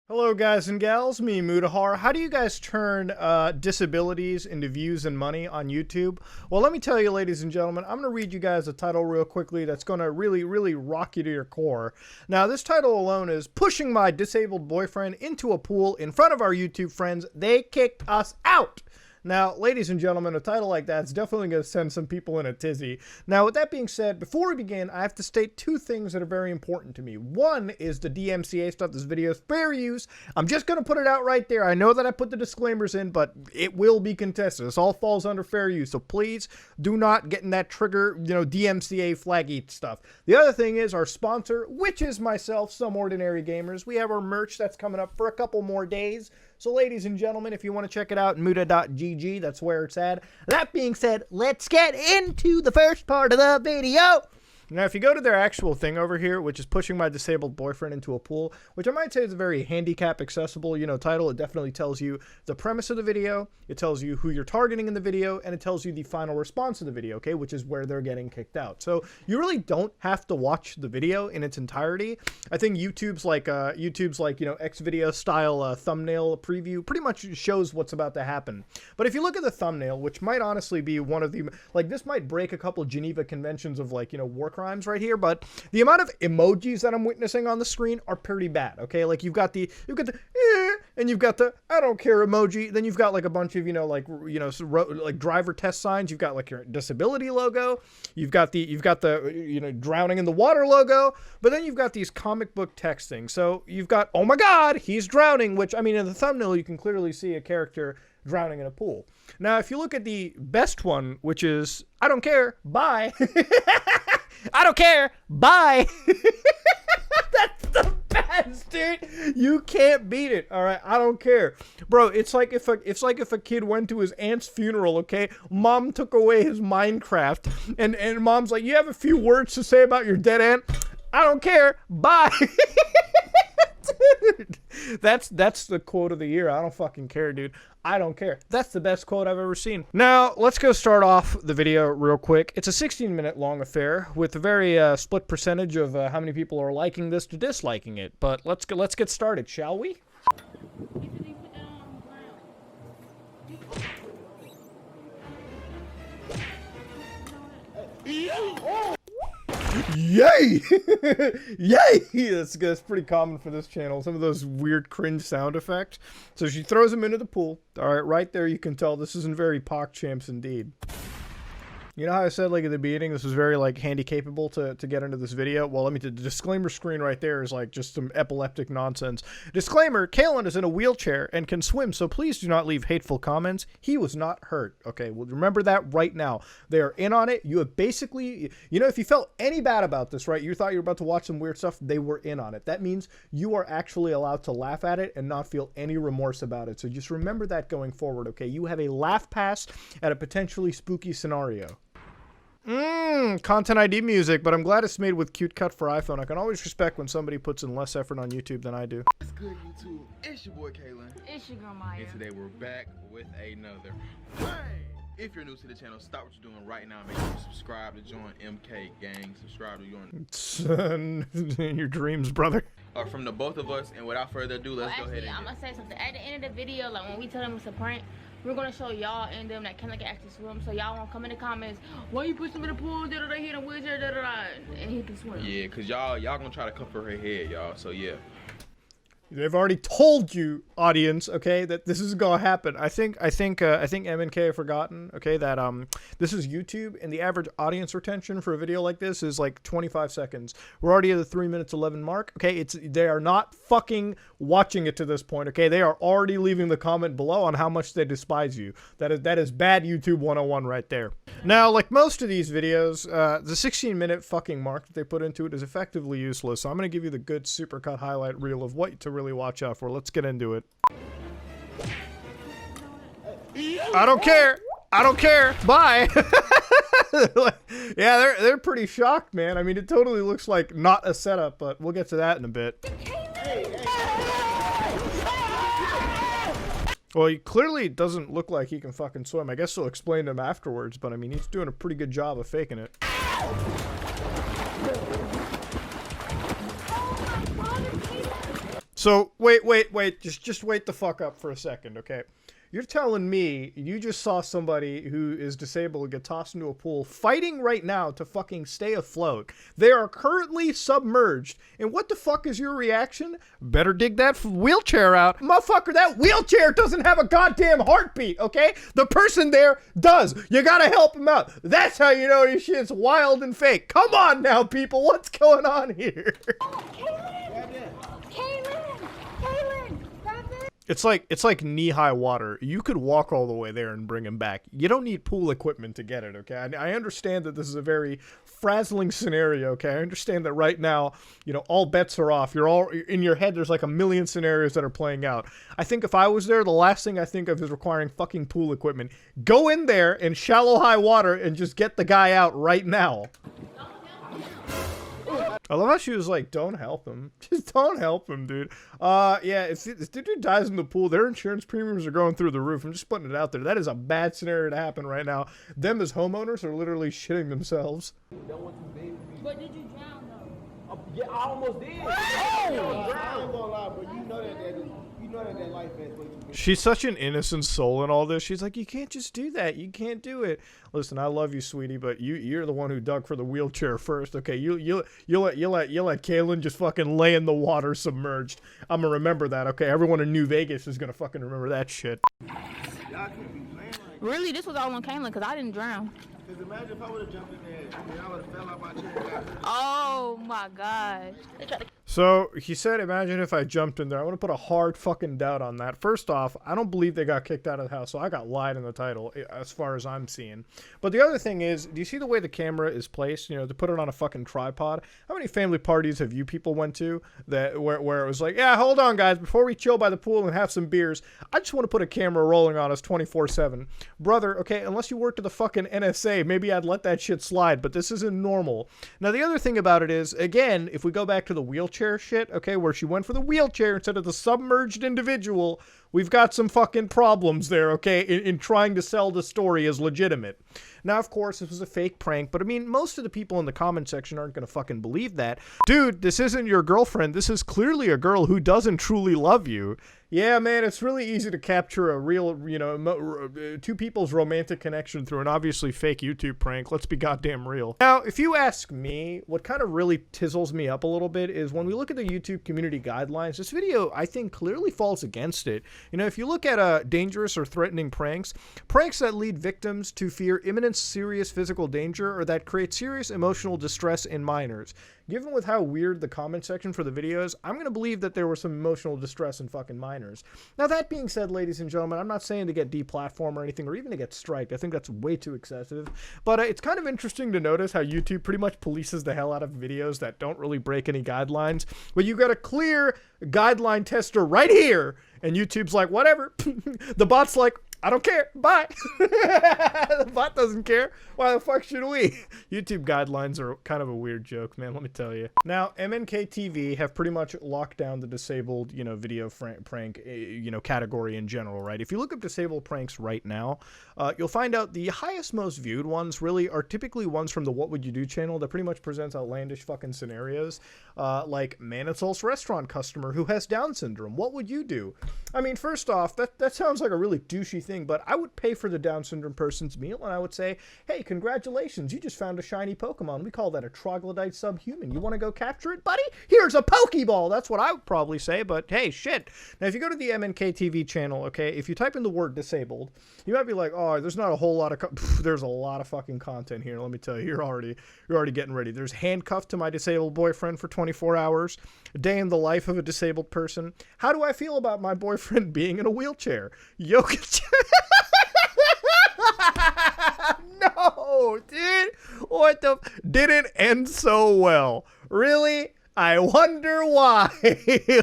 Hello guys and gals, me Mudahar. How do you guys turn disabilities into views and money on YouTube? Well, let me tell you, ladies and gentlemen, I'm going to read you guys a title real quickly that's going to really rock you to your core. Now, this title alone is Pushing My Disabled Boyfriend into a Pool in Front of Our YouTube Friends. They Kicked Us Out. Now, ladies and gentlemen, a title like that's definitely going to send some people in a tizzy. Now, with that being said, before we begin, I have to state two things that are very important to me. One is the DMCA stuff. This video is fair use. I'm just going to put it out right there. I know that I put the disclaimers in, but it will be contested. This all falls under fair use, so please do not get in that trigger, DMCA flaggy stuff. The other thing is our sponsor, which is myself, Some Ordinary Gamers. We have our merch that's coming up for a couple more days. So ladies and gentlemen, if you want to check it out, muda.gg, that's where it's at. That being said, let's get into the first part of the video. Now, if you go to their actual thing over here, which is Pushing My Disabled Boyfriend into a Pool, which I might say is a very handicap accessible, title, it definitely tells you the premise of the video, it tells you who you're targeting in the video, and it tells you the final response of the video, okay, which is where they're getting kicked out. So you really don't have to watch the video in its entirety. I think YouTube's like X video style thumbnail preview pretty much shows what's about to happen. But if you look at the thumbnail, which might honestly be one of the, this might break a couple Geneva conventions of war crimes right here, but the amount of emojis that I'm witnessing on the screen are pretty bad. Okay, like you've got the and you've got the I don't care emoji. Then you've got like a bunch of like driver test signs. You've got like your disability logo. You've got the drowning in the water logo. But then you've got these comic book texting. So you've got, oh my God, he's drowning. Which, I mean, in the thumbnail you can clearly see a character drowning in a pool. Now, if you look at the best one, which is I don't care, bye. I don't care. Bye. That's the best, dude. You can't beat it. All right. I don't care, bro. It's like if a kid went to his aunt's funeral. Okay, mom took away his Minecraft, and mom's like, you have a few words to say about your dead aunt. I don't care. Bye. Dude, that's the quote of the year. I don't fucking care, dude. I don't care. That's the best quote I've ever seen. Now, let's go start off the video real quick. It's a 16-minute long affair with a very split percentage of how many people are liking this to disliking it. But let's get started, shall we? Yay! Yay! That's pretty common for this channel. Some of those weird cringe sound effects. So she throws him into the pool. All right, right there you can tell this isn't very PogChamps indeed. You know how I said, like, at the beginning, this was very, like, handy-capable to get into this video? Well, the disclaimer screen right there is, like, just some epileptic nonsense. Disclaimer, Kalen is in a wheelchair and can swim, so please do not leave hateful comments. He was not hurt, okay? Well, remember that right now. They are in on it. You have basically, if you felt any bad about this, right, you thought you were about to watch some weird stuff, they were in on it. That means you are actually allowed to laugh at it and not feel any remorse about it. So just remember that going forward, okay? You have a laugh pass at a potentially spooky scenario. Content ID music, but I'm glad it's made with Cute Cut for iPhone. I can always respect when somebody puts in less effort on YouTube than I do. What's good, YouTube? It's your boy, Kalen. It's your girl, Maya. And today we're back with another bang! If you're new to the channel, stop what you're doing right now. Make sure you subscribe to join MK Gang. Subscribe to join in your dreams, brother. From the both of us, and without further ado, let's go ahead and I'm gonna say something. At the end of the video, like when we tell them it's a prank, we're gonna show y'all and them that can actually swim. So y'all won't come in the comments, why you push him in the pool, he in a wheelchair, and he can swim. Yeah, cause y'all gonna try to cover her head, y'all. So yeah. They've already told you, audience, okay, that this is gonna happen. I think MNK have forgotten, okay, that this is YouTube, and the average audience retention for a video like this is like 25 seconds. We're already at the 3 minutes 11 mark. Okay, they are not fucking watching it to this point. Okay, they are already leaving the comment below on how much they despise you. That is bad YouTube 101 right there. Now, like most of these videos, the 16-minute fucking mark that they put into it is effectively useless. So I'm gonna give you the good supercut highlight reel of what to really watch out for. Let's get into it. I don't care. I don't care. Bye. Yeah, they're pretty shocked, man. I mean, it totally looks like not a setup, but we'll get to that in a bit. Well, he clearly doesn't look like he can fucking swim. I guess they'll explain to him afterwards, but I mean, he's doing a pretty good job of faking it. So wait. Just wait the fuck up for a second, okay? You're telling me you just saw somebody who is disabled get tossed into a pool fighting right now to fucking stay afloat. They are currently submerged. And what the fuck is your reaction? Better dig that wheelchair out. Motherfucker, that wheelchair doesn't have a goddamn heartbeat, okay? The person there does. You gotta help him out. That's how you know your shit's wild and fake. Come on now, people. What's going on here? It's like knee-high water. You could walk all the way there and bring him back. You don't need pool equipment to get it, okay? I understand that this is a very frazzling scenario, okay? I understand that right now, you know, all bets are off. You're all in your head. There's like a million scenarios that are playing out. I think if I was there, the last thing I think of is requiring fucking pool equipment. Go in there in shallow high water and just get the guy out right now. I love how she was like, don't help him. Just don't help him, dude. Yeah, if this dude dies in the pool, their insurance premiums are going through the roof. I'm just putting it out there. That is a bad scenario to happen right now. Them as homeowners are literally shitting themselves. But did you drown though? Yeah, I almost did. I ain't gonna lie, but you know that life is way too big. She's such an innocent soul in all this. She's like, you can't just do that. You can't do it. Listen, I love you, sweetie, but you're the one who dug for the wheelchair first. Okay, you let Kaylin just fucking lay in the water submerged. I'm gonna remember that. Okay, everyone in New Vegas is gonna fucking remember that shit. Y'all can't be playing like Really, this was all on Kaylin because I didn't drown. Because imagine if I would have jumped in there and I would have fell out my chair and got hurt. Oh my gosh. They tried to. So he said, imagine if I jumped in there. I want to put a hard fucking doubt on that. First off, I don't believe they got kicked out of the house, so I got lied in the title as far as I'm seeing. But the other thing is, do you see the way the camera is placed? You know, to put it on a fucking tripod. How many family parties have you people went to that where it was like, yeah, hold on guys, before we chill by the pool and have some beers, I just want to put a camera rolling on us 24/7. Brother, okay, unless you worked at the fucking NSA, maybe I'd let that shit slide, but this isn't normal. Now the other thing about it is, again, if we go back to the wheelchair shit, okay, where she went for the wheelchair instead of the submerged individual, we've got some fucking problems there, okay, in trying to sell the story as legitimate. Now, of course, this was a fake prank, but I mean, most of the people in the comment section aren't going to fucking believe that. Dude, this isn't your girlfriend. This is clearly a girl who doesn't truly love you. Yeah, man, it's really easy to capture a real, you know, two people's romantic connection through an obviously fake YouTube prank. Let's be goddamn real. Now, if you ask me, what kind of really tizzles me up a little bit is when we look at the YouTube community guidelines, this video, I think, clearly falls against it. You know, if you look at dangerous or threatening pranks that lead victims to fear imminent serious physical danger or that create serious emotional distress in minors. Given with how weird the comment section for the video is, I'm going to believe that there was some emotional distress in fucking minors. Now, that being said, ladies and gentlemen, I'm not saying to get deplatformed or anything, or even to get striked. I think that's way too excessive. But it's kind of interesting to notice how YouTube pretty much polices the hell out of videos that don't really break any guidelines. But you got a clear guideline tester right here, and YouTube's like, whatever. The bot's like, I don't care. Bye. The bot doesn't care. Why the fuck should we? YouTube guidelines are kind of a weird joke, man. Let me tell you. Now, MNK TV have pretty much locked down the disabled, you know, video prank, you know, category in general, right? If you look up disabled pranks right now, you'll find out the highest most viewed ones really are typically ones from the What Would You Do channel that pretty much presents outlandish fucking scenarios, like Manitol's restaurant customer who has Down syndrome. What would you do? I mean, first off, that sounds like a really douchey thing, but I would pay for the Down syndrome person's meal and I would say, hey, congratulations, you just found a shiny Pokemon. We call that a troglodyte subhuman. You want to go capture it, buddy? Here's a Pokeball. That's what I would probably say, but hey, shit. Now, if you go to the MNK TV channel, okay, if you type in the word disabled, you might be like, oh, there's not a whole lot of, there's a lot of fucking content here. Let me tell you, you're already getting ready. There's handcuffed to my disabled boyfriend for 24 hours, a day in the life of a disabled person. How do I feel about my boyfriend being in a wheelchair? Jokic. No, dude. What the? Didn't end so well. Really? I wonder why.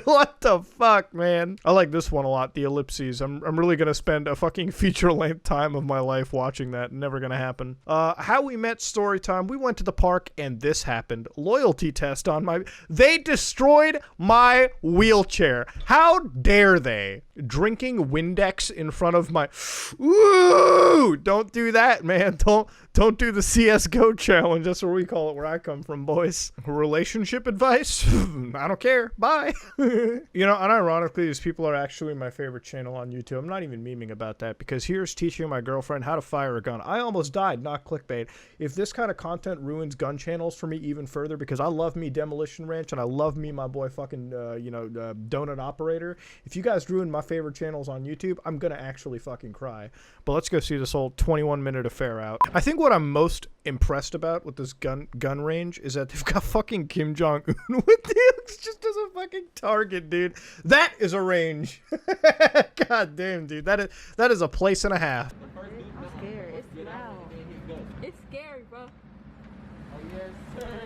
What the fuck, man? I like this one a lot, the ellipses. I'm really gonna spend a fucking feature-length time of my life watching that. Never gonna happen. How we met story time. We went to the park and this happened. Loyalty test on my... They destroyed my wheelchair. How dare they? Drinking Windex in front of my... Ooh! Don't do that, man. Don't do the CSGO challenge. That's what we call it where I come from, boys. Relationship advice? guys. I don't care. Bye. You know, unironically, these people are actually my favorite channel on YouTube. I'm not even memeing about that because here's teaching my girlfriend how to fire a gun. I almost died, not clickbait. If this kind of content ruins gun channels for me even further, because I love me Demolition Ranch and I love me my boy fucking, Donut Operator. If you guys ruin my favorite channels on YouTube, I'm going to actually fucking cry. But let's go see this whole 21-minute affair out. I think what I'm most impressed about with this gun range is that they've got fucking Kim Jong-un with dukes just as a fucking target, dude. That is a range. God damn, dude. That is a place and a half. I'm scared. It's loud. It's scary, bro.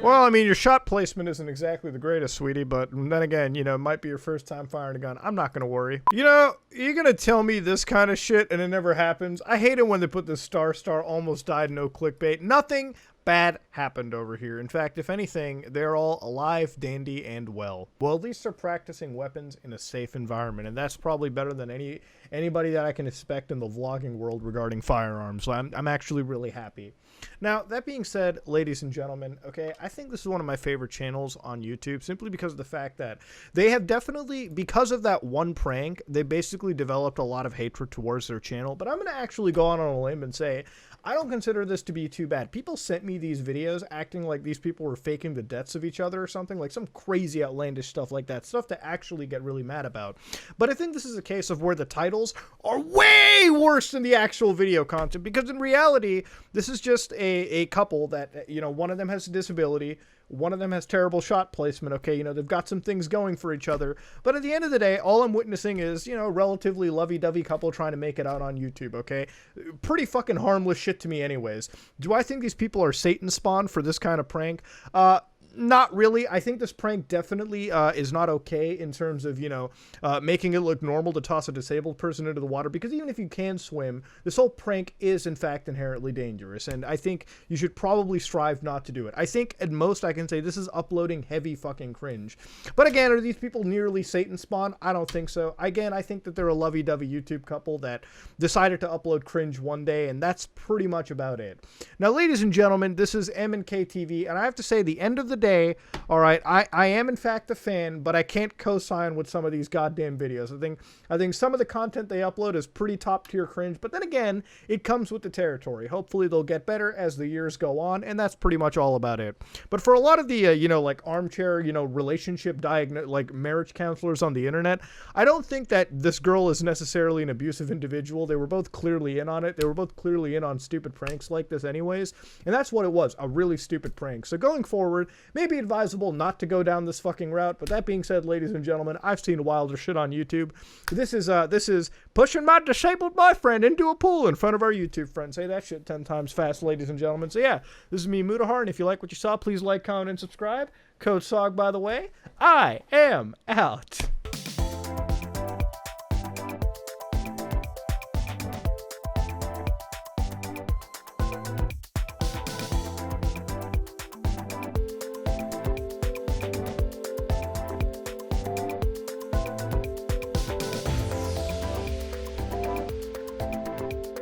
Well, I mean, your shot placement isn't exactly the greatest, sweetie, but then again, you know, it might be your first time firing a gun. I'm not going to worry. You know, you're going to tell me this kind of shit and it never happens. I hate it when they put this star almost died, no clickbait. Nothing bad happened over here. In fact, if anything, they're all alive, dandy, and well. Well, at least they're practicing weapons in a safe environment, and that's probably better than anybody that I can expect in the vlogging world regarding firearms. So I'm actually really happy. Now, that being said, ladies and gentlemen, okay, I think this is one of my favorite channels on YouTube simply because of the fact that they have definitely, because of that one prank, they basically developed a lot of hatred towards their channel. But I'm going to actually go on a limb and say, I don't consider this to be too bad. People sent me these videos acting like these people were faking the deaths of each other or something, like some crazy outlandish stuff like that, stuff to actually get really mad about. But I think this is a case of where the titles are way worse than the actual video content, because in reality, this is just a couple that, you know, one of them has a disability, one of them has terrible shot placement, okay, you know, they've got some things going for each other, but at the end of the day, all I'm witnessing is, you know, relatively lovey-dovey couple trying to make it out on YouTube, okay? Pretty fucking harmless shit to me anyways. Do I think these people are Satan spawn for this kind of prank? Not really. I think this prank definitely is not okay in terms of, you know, making it look normal to toss a disabled person into the water, because even if you can swim, this whole prank is in fact inherently dangerous, and I think you should probably strive not to do it. I think at most I can say this is uploading heavy fucking cringe. But again, are these people nearly Satan spawn? I don't think so. Again, I think that they're a lovey-dovey YouTube couple that decided to upload cringe one day, and that's pretty much about it. Now, ladies and gentlemen, this is M&K TV, and I have to say, the end of the day, all right, I am in fact a fan, but I can't co-sign with some of these goddamn videos. I think some of the content they upload is pretty top tier cringe, but then again, it comes with the territory. Hopefully they'll get better as the years go on, and that's pretty much all about it. But for a lot of the you know, like armchair, you know, relationship like marriage counselors on the internet, I don't think that this girl is necessarily an abusive individual. They were both clearly in on it. They were both clearly in on stupid pranks like this anyways, and that's what it was, a really stupid prank. So going forward, maybe advisable not to go down this fucking route. But that being said, ladies and gentlemen, I've seen wilder shit on YouTube. This is pushing my disabled boyfriend into a pool in front of our YouTube friends. Say that shit 10 times fast, ladies and gentlemen. So yeah, this is me, Mudahar, and if you like what you saw, please like, comment, and subscribe. Code SOG, by the way. I am out.